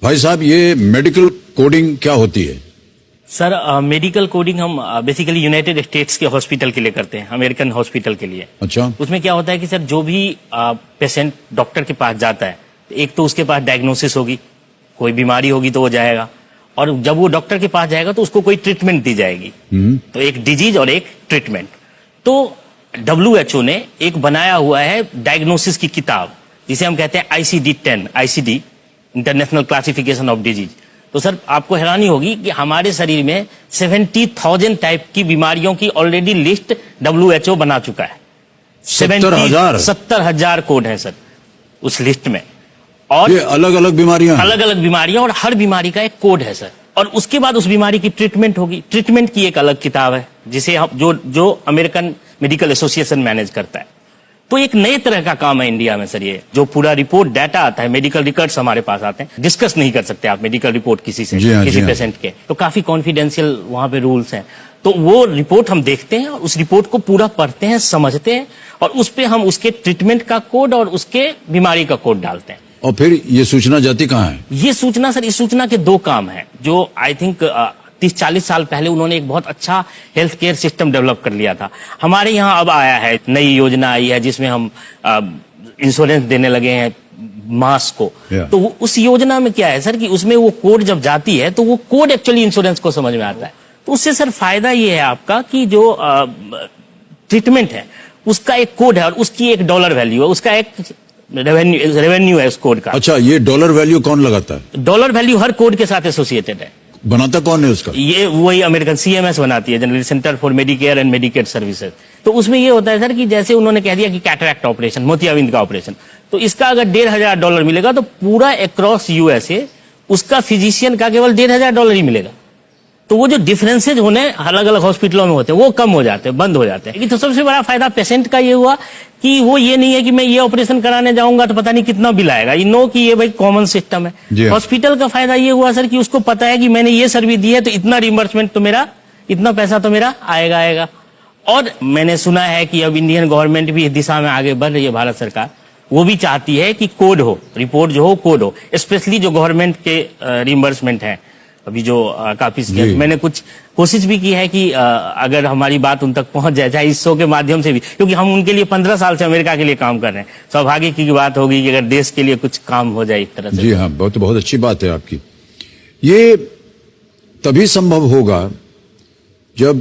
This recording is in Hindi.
भाई साहब, ये मेडिकल कोडिंग क्या होती है? सर, मेडिकल कोडिंग हम बेसिकली यूनाइटेड स्टेट्स के हॉस्पिटल के लिए करते हैं, अमेरिकन हॉस्पिटल के लिए। अच्छा। उसमें क्या होता है कि सर जो भी पेशेंट डॉक्टर के पास जाता है, एक तो उसके पास डायग्नोसिस होगी, कोई बीमारी होगी तो वो जाएगा, और जब वो डॉक्टर के पास जाएगा तो उसको कोई ट्रीटमेंट दी जाएगी। तो एक डिजीज और एक ट्रीटमेंट। तो WHO ने एक बनाया हुआ है डायग्नोसिस की किताब, जिसे हम कहते हैं ICD-10, ICD international classification of disease. तो सर आपको हैरानी होगी कि हमारे शरीर में 70,000 टाइप की बीमारियों की ऑलरेडी लिस्ट WHO बना चुका है। 70,000 कोड है सर उस लिस्ट में, और ये अलग अलग बीमारियां और हर बीमारी का एक कोड है सर। और उसके बाद उस बीमारी की ट्रीटमेंट होगी, ट्रीटमेंट की एक अलग किताब है, जिसे हम जो अमेरिकन मेडिकल एसोसिएशन मैनेज करता है। तो एक नए तरह का काम है इंडिया में सर। ये जो पूरा रिपोर्ट डाटा आता है, मेडिकल रिकॉर्ड्स हमारे पास आते हैं, डिस्कस नहीं कर सकते आप मेडिकल रिपोर्ट किसी से, किसी पेशेंट के, तो काफी कॉन्फिडेंशियल वहां पे रूल्स हैं। तो वो रिपोर्ट हम देखते हैं और उस रिपोर्ट को पूरा पढ़ते हैं, समझते हैं, और उस पे हम उसके ट्रीटमेंट का कोड और उसके बीमारी का कोड डालते हैं। और फिर ये सूचना जाती कहाँ है? ये सूचना सर, इस सूचना के दो काम हैं, जो आई थिंक 30-40 साल पहले उन्होंने एक बहुत अच्छा हेल्थ केयर सिस्टम डेवलप कर लिया था। हमारे यहाँ अब आया है, नई योजना आई है जिसमें हम इंश्योरेंस देने लगे हैं मास को। तो उस योजना में क्या है सर कि उसमें वो कोड जब जाती है तो वो कोड एक्चुअली इंश्योरेंस को समझ में आता है। तो उससे सर फायदा ये है आपका कि जो ट्रीटमेंट है उसका एक कोड है और उसकी एक डॉलर वैल्यू है, उसका एक रेवेन्यू है उस कोड का। अच्छा, ये डॉलर वैल्यू कौन लगाता है? डॉलर वैल्यू हर कोड के साथ एसोसिएटेड है। बनाता कौन है उसका? ये वही अमेरिकन CMS बनाती है, general centre for Medicare and Medicaid services. तो उसमें ये होता है सर कि जैसे उन्होंने कह दिया कि कैटरैक्ट ऑपरेशन, मोतियाबिंद का ऑपरेशन, तो इसका अगर $1,500 मिलेगा तो पूरा अक्रॉस USA उसका फिजिशियन का केवल $1,500 ही मिलेगा। तो वो जो डिफरेंसेज होने अलग अलग हॉस्पिटलों में होते हैं वो कम हो जाते हैं, बंद हो जाते हैं। तो सबसे बड़ा फायदा पेशेंट का ये हुआ कि वो ये नहीं है कि मैं ये ऑपरेशन कराने जाऊंगा तो पता नहीं कितना बिल आएगा, ये नो कि ये भाई कॉमन सिस्टम है। हॉस्पिटल का फायदा ये हुआ सर कि उसको पता है कि मैंने ये सर्विस दी है तो इतना रिइंबर्समेंट तो मेरा, इतना पैसा तो मेरा आएगा। और मैंने सुना है कि अब इंडियन गवर्नमेंट भी इस दिशा में आगे बढ़ रही है, भारत सरकार वो भी चाहती है कि कोड हो, रिपोर्ट जो हो कोड हो, स्पेशली जो गवर्नमेंट के रिइंबर्समेंट है। अभी जो काफी मैंने कुछ कोशिश भी की है कि अगर हमारी बात उन तक पहुंच जाए, चाहे इस शो के माध्यम से भी, क्योंकि हम उनके लिए 15 साल से अमेरिका के लिए काम कर रहे हैं। सौभाग्य की बात होगी कि अगर देश के लिए कुछ काम हो जाए इस तरह से। जी हाँ, बहुत अच्छी बात है आपकी। ये तभी संभव होगा जब